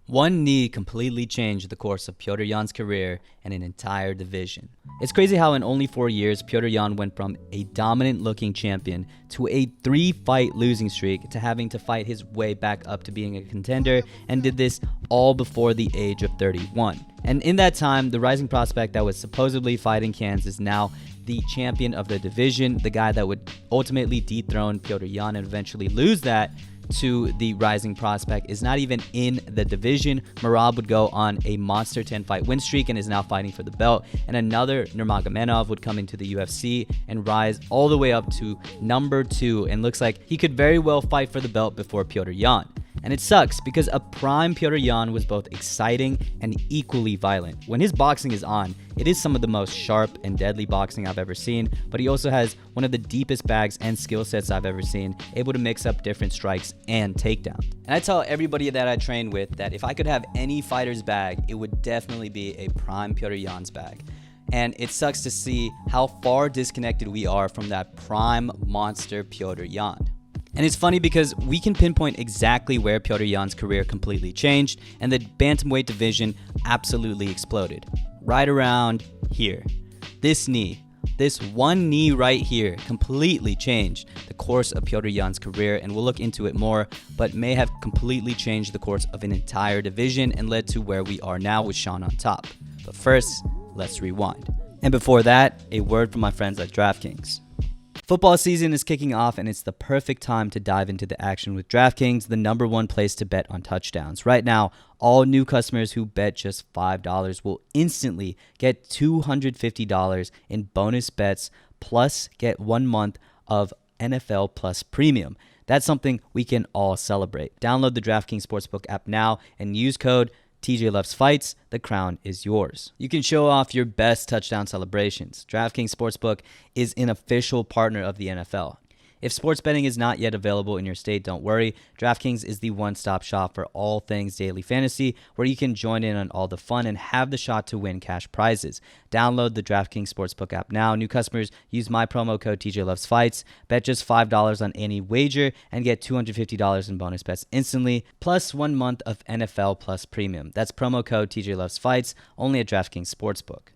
One knee completely changed the course of Petr Yan's career and an entire division. It's crazy how in only 4 years, Petr Yan went from a dominant-looking champion to a 3-fight losing streak to having to fight his way back up to being a contender, and did this all before the age of 31. And in that time, the rising prospect that was supposedly fighting Cans is now the champion of the division, the guy that would ultimately dethrone Petr Yan and eventually lose that to the rising prospect is not even in the division. Merab would go on a monster 10-fight win streak and is now fighting for the belt. And another Nurmagomedov would come into the UFC and rise all the way up to number 2, and looks like he could very well fight for the belt before Petr Yan. And it sucks because a prime Petr Yan was both exciting and equally violent. When his boxing is on, it is some of the most sharp and deadly boxing I've ever seen, but he also has one of the deepest bags and skill sets I've ever seen, able to mix up different strikes and takedowns. And I tell everybody that I train with that if I could have any fighter's bag, it would definitely be a prime Petr Yan's bag. And it sucks to see how far disconnected we are from that prime monster Petr Yan. And it's funny because we can pinpoint exactly where Petr Yan's career completely changed and the bantamweight division absolutely exploded. Right around here. This knee, this one knee right here completely changed the course of Petr Yan's career, and we'll look into it more, but may have completely changed the course of an entire division and led to where we are now with Sean on top. But first, let's rewind. And before that, a word from my friends at DraftKings. Football season is kicking off, and it's the perfect time to dive into the action with DraftKings, the #1 place to bet on touchdowns. Right now, all new customers who bet just $5 will instantly get $250 in bonus bets, plus get 1 month of NFL Plus Premium. That's something we can all celebrate. Download the DraftKings Sportsbook app now and use code TJ Loves Fights. The crown is yours. You can show off your best touchdown celebrations. DraftKings Sportsbook is an official partner of the NFL. If sports betting is not yet available in your state, don't worry. DraftKings is the one-stop shop for all things daily fantasy, where you can join in on all the fun and have the shot to win cash prizes. Download the DraftKings Sportsbook app now. New customers use my promo code TJLovesFights. Bet just $5 on any wager and get $250 in bonus bets instantly, plus 1 month of NFL Plus Premium. That's promo code TJLovesFights, only at DraftKings Sportsbook.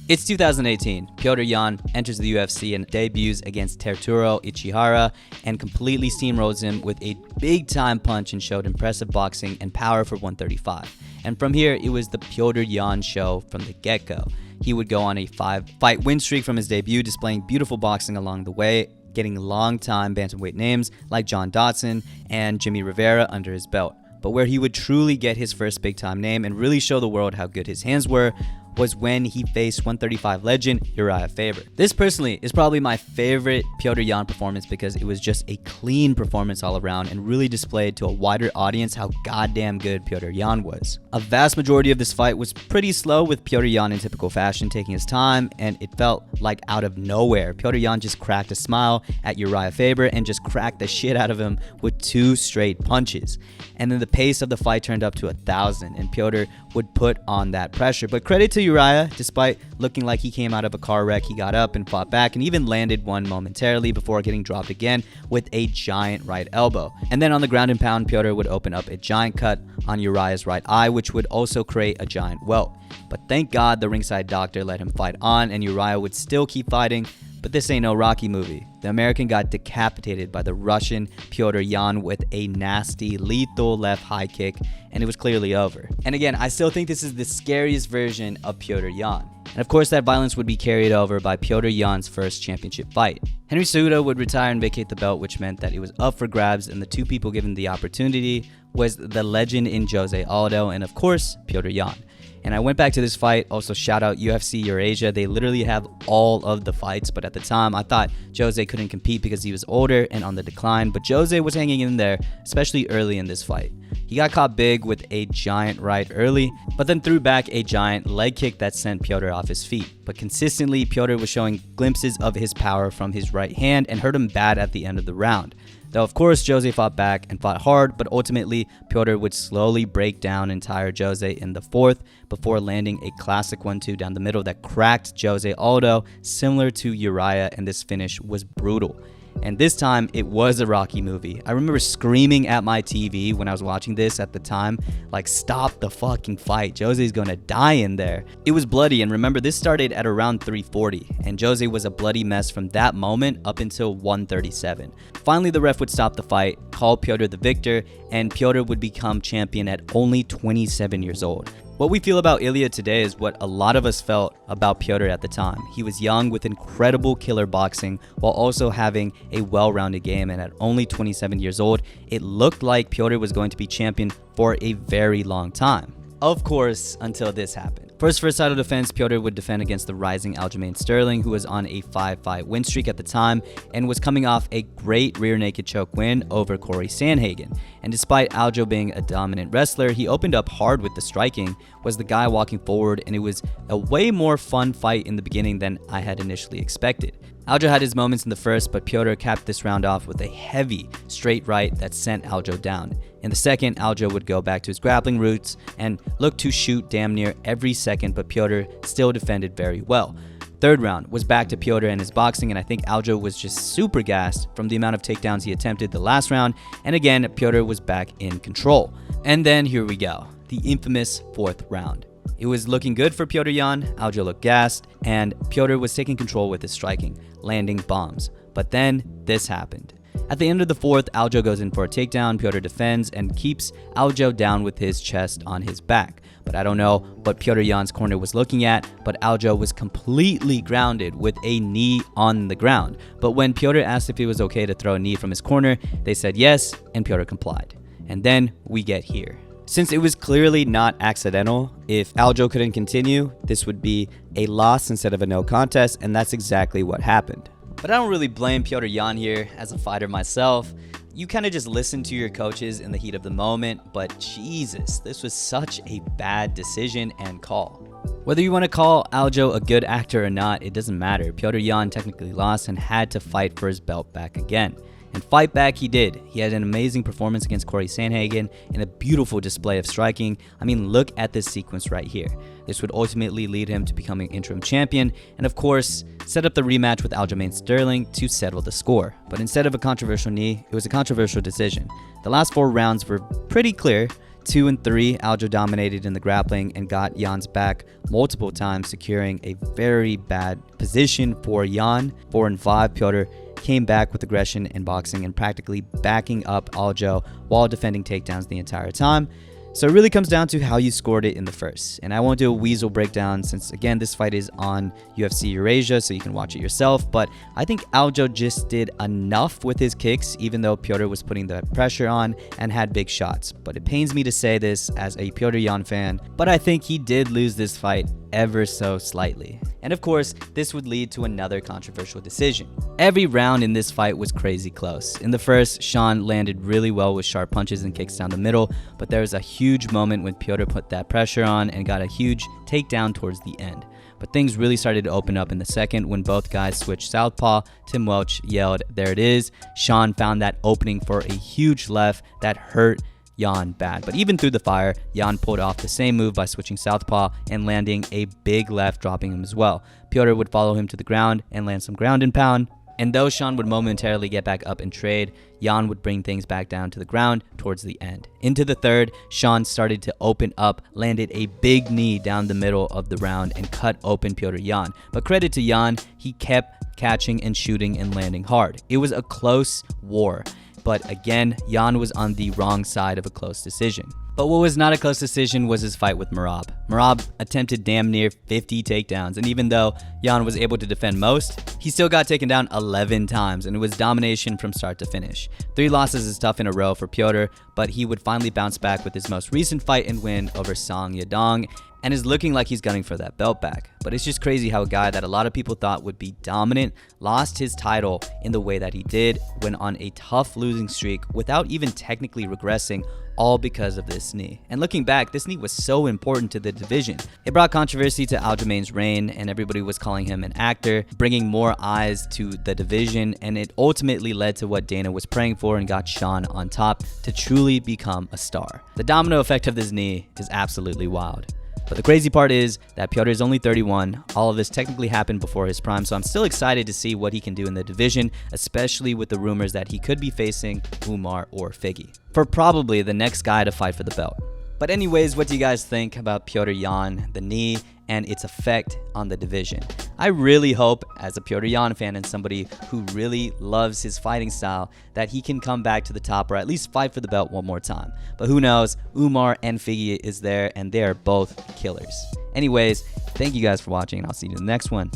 It's 2018. Petr Yan enters the UFC and debuts against Teruto Ichihara and completely steamrolls him with a big-time punch and showed impressive boxing and power for 135. And from here, it was the Petr Yan show from the get-go. He would go on a 5-fight win streak from his debut, displaying beautiful boxing along the way, getting long-time bantamweight names like John Dodson and Jimmy Rivera under his belt. But where he would truly get his first big-time name and really show the world how good his hands were was when he faced 135 legend Uriah Faber. This personally is probably my favorite Petr Yan performance because it was just a clean performance all around and really displayed to a wider audience how goddamn good Petr Yan was. A vast majority of this fight was pretty slow, with Petr Yan in typical fashion taking his time, and it felt like out of nowhere Petr Yan just cracked a smile at Uriah Faber and just cracked the shit out of him with 2 straight punches. And then the pace of the fight turned up to 1,000, and Petr would put on that pressure. But credit to Uriah, despite looking like he came out of a car wreck, he got up and fought back and even landed one momentarily before getting dropped again with a giant right elbow. And then on the ground and pound, Petr would open up a giant cut on Uriah's right eye, which would also create a giant welt. But thank God the ringside doctor let him fight on, and Uriah would still keep fighting. But this ain't no Rocky movie. The American got decapitated by the Russian Petr Yan with a nasty, lethal left high kick, and it was clearly over. And again, I still think this is the scariest version of Petr Yan. And of course, that violence would be carried over by Petr Yan's first championship fight. Henry Cejudo would retire and vacate the belt, which meant that it was up for grabs, and the 2 people given the opportunity was the legend in Jose Aldo and, of course, Petr Yan. And I went back to this fight. Also, shout out UFC Eurasia. They literally have all of the fights. But at the time, I thought Jose couldn't compete because he was older and on the decline. But Jose was hanging in there, especially early in this fight. He got caught big with a giant right early, but then threw back a giant leg kick that sent Petr off his feet. But consistently, Petr was showing glimpses of his power from his right hand and hurt him bad at the end of the round. Though, of course, Jose fought back and fought hard, but ultimately, Petr would slowly break down and tire Jose in the 4th before landing a classic 1-2 down the middle that cracked Jose Aldo, similar to Uriah, and this finish was brutal. And this time, it was a Rocky movie. I remember screaming at my TV when I was watching this at the time, like, stop the fucking fight. Jose's gonna die in there. It was bloody, and remember, this started at around 340, and Jose was a bloody mess from that moment up until 137. Finally, the ref would stop the fight, call Petr the victor, and Petr would become champion at only 27 years old. What we feel about Ilya today is what a lot of us felt about Petr at the time. He was young with incredible killer boxing while also having a well-rounded game, and at only 27 years old, it looked like Petr was going to be champion for a very long time. Of course, until this happened. For his first title defense, Petr would defend against the rising Aljamain Sterling, who was on a 5-fight win streak at the time and was coming off a great rear naked choke win over Corey Sandhagen. And despite Aljo being a dominant wrestler, he opened up hard with the striking, was the guy walking forward, and it was a way more fun fight in the beginning than I had initially expected. Aljo had his moments in the first, but Petr capped this round off with a heavy straight right that sent Aljo down. In the second, Aljo would go back to his grappling roots and look to shoot damn near every second, but Petr still defended very well. Third round was back to Petr and his boxing, and I think Aljo was just super gassed from the amount of takedowns he attempted the last round, and again, Petr was back in control. And then here we go, the infamous fourth round. It was looking good for Petr Yan, Aljo looked gassed, and Petr was taking control with his striking, landing bombs. But then this happened. At the end of the fourth, Aljo goes in for a takedown, Petr defends and keeps Aljo down with his chest on his back. But I don't know what Petr Yan's corner was looking at, but Aljo was completely grounded with a knee on the ground. But when Petr asked if it was okay to throw a knee from his corner, they said yes, and Petr complied. And then we get here. Since it was clearly not accidental, if Aljo couldn't continue, this would be a loss instead of a no contest, and that's exactly what happened. But I don't really blame Petr Yan here as a fighter myself. You kind of just listen to your coaches in the heat of the moment, but Jesus, this was such a bad decision and call. Whether you want to call Aljo a good actor or not, it doesn't matter. Petr Yan technically lost and had to fight for his belt back again. And fight back he did. He had an amazing performance against Corey Sandhagen and a beautiful display of striking. I mean, look at this sequence right here. This would ultimately lead him to becoming interim champion and, of course, set up the rematch with Aljamain Sterling to settle the score. But instead of a controversial knee, it was a controversial decision. The last 4 rounds were pretty clear. 2 and 3, Aljo dominated in the grappling and got Yan's back multiple times, securing a very bad position for Yan. 4 and 5, Petr came back with aggression in boxing and practically backing up Aljo while defending takedowns the entire time. So it really comes down to how you scored it in the first. And I won't do a weasel breakdown since, again, this fight is on UFC Eurasia, so you can watch it yourself. But I think Aljo just did enough with his kicks, even though Petr was putting the pressure on and had big shots. But it pains me to say this as a Petr Yan fan, but I think he did lose this fight ever so slightly. And of course, this would lead to another controversial decision. Every round in this fight was crazy close. In the first, Sean landed really well with sharp punches and kicks down the middle, but there was a huge moment when Petr put that pressure on and got a huge takedown towards the end. But things really started to open up in the second when both guys switched southpaw. Tim Welch yelled, "There it is." Sean found that opening for a huge left that hurt Yan bad. But even through the fire, Yan pulled off the same move by switching southpaw and landing a big left, dropping him as well. Petr would follow him to the ground and land some ground and pound. And though Sean would momentarily get back up and trade, Yan would bring things back down to the ground towards the end. Into the third, Sean started to open up, landed a big knee down the middle of the round and cut open Petr Yan. But credit to Yan, he kept catching and shooting and landing hard. It was a close war. But again, Yan was on the wrong side of a close decision. But what was not a close decision was his fight with Merab. Merab attempted damn near 50 takedowns, and even though Yan was able to defend most, he still got taken down 11 times, and it was domination from start to finish. 3 losses is tough in a row for Petr, but he would finally bounce back with his most recent fight and win over Song Yadong, and is looking like he's gunning for that belt back. But it's just crazy how a guy that a lot of people thought would be dominant lost his title in the way that he did when on a tough losing streak without even technically regressing, all because of this knee. And looking back, this knee was so important to the division. It brought controversy to Aljamain's reign, and everybody was calling him an actor, bringing more eyes to the division, and it ultimately led to what Dana was praying for and got Sean on top to truly become a star. The domino effect of this knee is absolutely wild. But the crazy part is that Petr is only 31. All of this technically happened before his prime, so I'm still excited to see what he can do in the division, especially with the rumors that he could be facing Umar or Figgy for probably the next guy to fight for the belt. But anyways, what do you guys think about Petr Yan, the knee, and its effect on the division? I really hope, as a Petr Yan fan and somebody who really loves his fighting style, that he can come back to the top or at least fight for the belt one more time. But who knows? Umar and Figgy is there, and they are both killers. Anyways, thank you guys for watching, and I'll see you in the next one.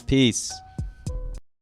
Peace.